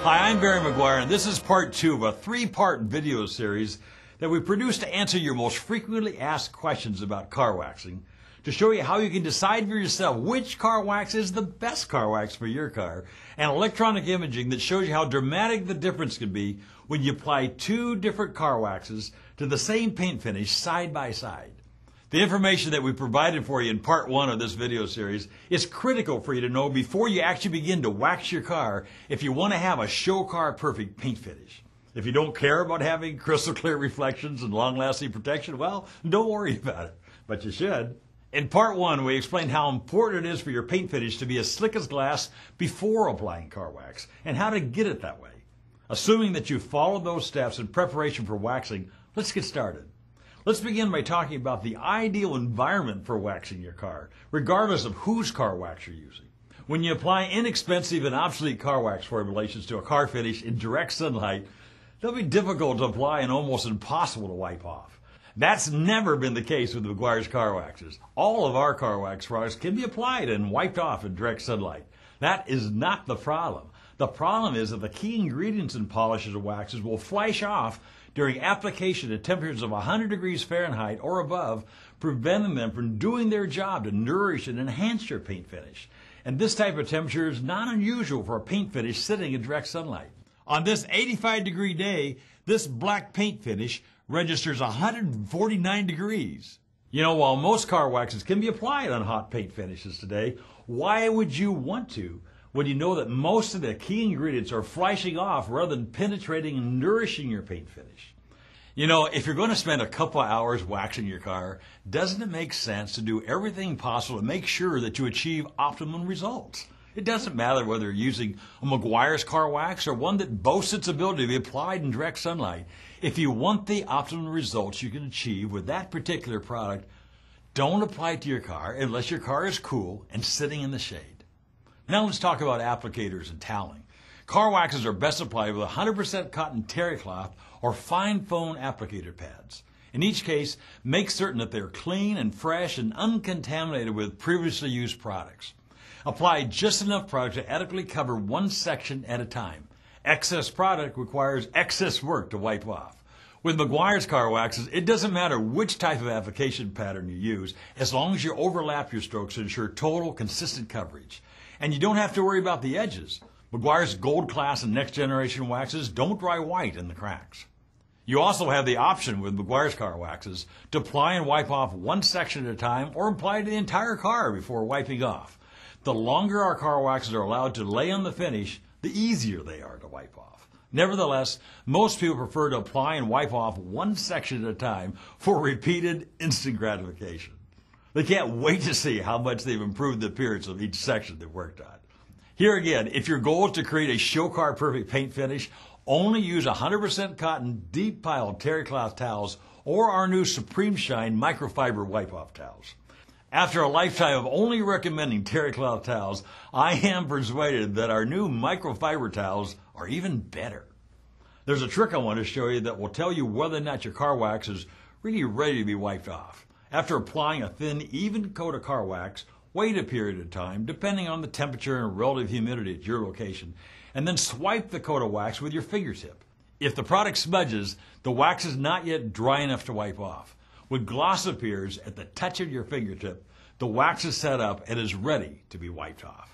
Hi, I'm Meguiar, and this is part 2 of a 3-part video series that we produced to answer your most frequently asked questions about car waxing, to show you how you can decide for yourself which car wax is the best car wax for your car, and electronic imaging that shows you how dramatic the difference can be when you apply 2 different car waxes to the same paint finish side by side. The information that we provided for you in part 1 of this video series is critical for you to know before you actually begin to wax your car if you want to have a show car perfect paint finish. If you don't care about having crystal clear reflections and long-lasting protection, well, don't worry about it, but you should. In part 1, we explained how important it is for your paint finish to be as slick as glass before applying car wax and how to get it that way. Assuming that you followed those steps in preparation for waxing, let's get started. Let's begin by talking about the ideal environment for waxing your car, regardless of whose car wax you're using. When you apply inexpensive and obsolete car wax formulations to a car finish in direct sunlight, they'll be difficult to apply and almost impossible to wipe off. That's never been the case with Meguiar's car waxes. All of our car wax products can be applied and wiped off in direct sunlight. That is not the problem. The problem is that the key ingredients in polishes and waxes will flash off during application at temperatures of 100 degrees Fahrenheit or above, preventing them from doing their job to nourish and enhance your paint finish. And this type of temperature is not unusual for a paint finish sitting in direct sunlight. On this 85-degree day, this black paint finish registers 149 degrees. You know, while most car waxes can be applied on hot paint finishes today, why would you want to when you know that most of the key ingredients are flashing off rather than penetrating and nourishing your paint finish? You know, if you're going to spend a couple of hours waxing your car, doesn't it make sense to do everything possible to make sure that you achieve optimum results? It doesn't matter whether you're using a Meguiar's car wax or one that boasts its ability to be applied in direct sunlight. If you want the optimum results you can achieve with that particular product, don't apply it to your car unless your car is cool and sitting in the shade. Now let's talk about applicators and toweling. Car waxes are best applied with 100% cotton terry cloth or fine foam applicator pads. In each case, make certain that they're clean and fresh and uncontaminated with previously used products. Apply just enough product to adequately cover one section at a time. Excess product requires excess work to wipe off. With Meguiar's car waxes, it doesn't matter which type of application pattern you use, as long as you overlap your strokes to ensure total consistent coverage. And you don't have to worry about the edges. Meguiar's Gold Class and Next Generation waxes don't dry white in the cracks. You also have the option with Meguiar's car waxes to apply and wipe off one section at a time or apply to the entire car before wiping off. The longer our car waxes are allowed to lay on the finish, the easier they are to wipe off. Nevertheless, most people prefer to apply and wipe off one section at a time for repeated instant gratification. They can't wait to see how much they've improved the appearance of each section they've worked on. Here again, if your goal is to create a show car perfect paint finish, only use 100% cotton deep pile terry cloth towels or our new Supreme Shine microfiber wipe-off towels. After a lifetime of only recommending terry cloth towels, I am persuaded that our new microfiber towels are even better. There's a trick I want to show you that will tell you whether or not your car wax is really ready to be wiped off. After applying a thin, even coat of car wax, wait a period of time, depending on the temperature and relative humidity at your location, and then swipe the coat of wax with your fingertip. If the product smudges, the wax is not yet dry enough to wipe off. When gloss appears at the touch of your fingertip, the wax is set up and is ready to be wiped off.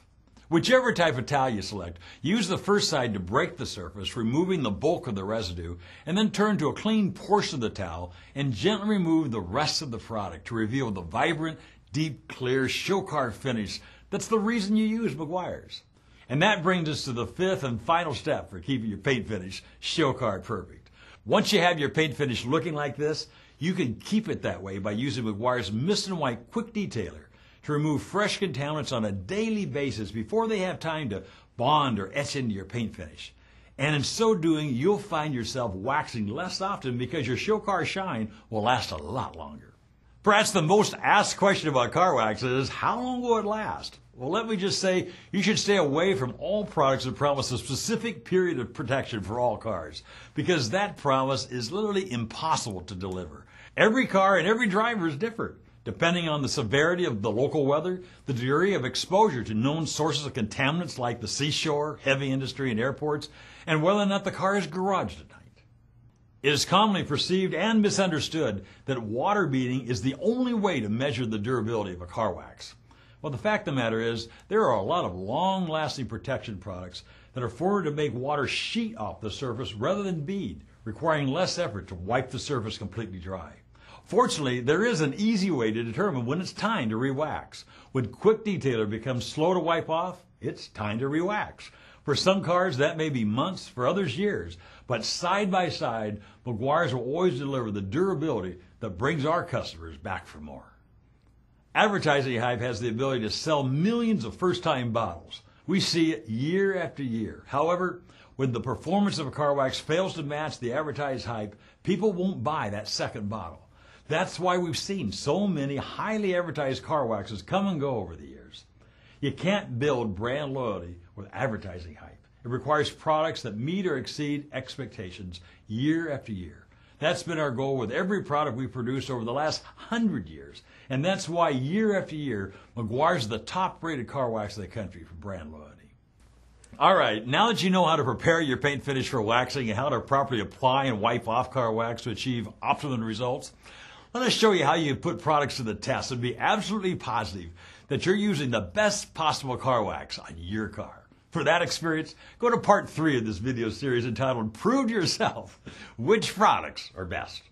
Whichever type of towel you select, use the first side to break the surface, removing the bulk of the residue, and then turn to a clean portion of the towel and gently remove the rest of the product to reveal the vibrant, deep, clear show car finish that's the reason you use Meguiar's. And that brings us to the 5th and final step for keeping your paint finish show car perfect. Once you have your paint finish looking like this, you can keep it that way by using Meguiar's Mist and White Quick Detailer to remove fresh contaminants on a daily basis before they have time to bond or etch into your paint finish. And in so doing, you'll find yourself waxing less often because your show car shine will last a lot longer. Perhaps the most asked question about car wax is, how long will it last? Well, let me just say, you should stay away from all products that promise a specific period of protection for all cars, because that promise is literally impossible to deliver. Every car and every driver is different. depending on the severity of the local weather, the degree of exposure to known sources of contaminants like the seashore, heavy industry, and airports, and whether or not the car is garaged at night. It is commonly perceived and misunderstood that water beading is the only way to measure the durability of a car wax. Well, the fact of the matter is, there are a lot of long-lasting protection products that are forwarded to make water sheet off the surface rather than bead, requiring less effort to wipe the surface completely dry. Fortunately, there is an easy way to determine when it's time to re-wax. When quick detailer becomes slow to wipe off, it's time to re-wax. For some cars, that may be months, for others years. But side by side, Meguiar's will always deliver the durability that brings our customers back for more. Advertising hype has the ability to sell millions of first-time bottles. We see it year after year. However, when the performance of a car wax fails to match the advertised hype, people won't buy that second bottle. That's why we've seen so many highly advertised car waxes come and go over the years. You can't build brand loyalty with advertising hype. It requires products that meet or exceed expectations year after year. That's been our goal with every product we've produced over the last 100 years. And that's why year after year, Meguiar's is the top-rated car wax in the country for brand loyalty. All right, now that you know how to prepare your paint finish for waxing and how to properly apply and wipe off car wax to achieve optimum results, let us show you how you put products to the test and be absolutely positive that you're using the best possible car wax on your car. For that experience, go to part 3 of this video series entitled Prove to Yourself Which Products Are Best.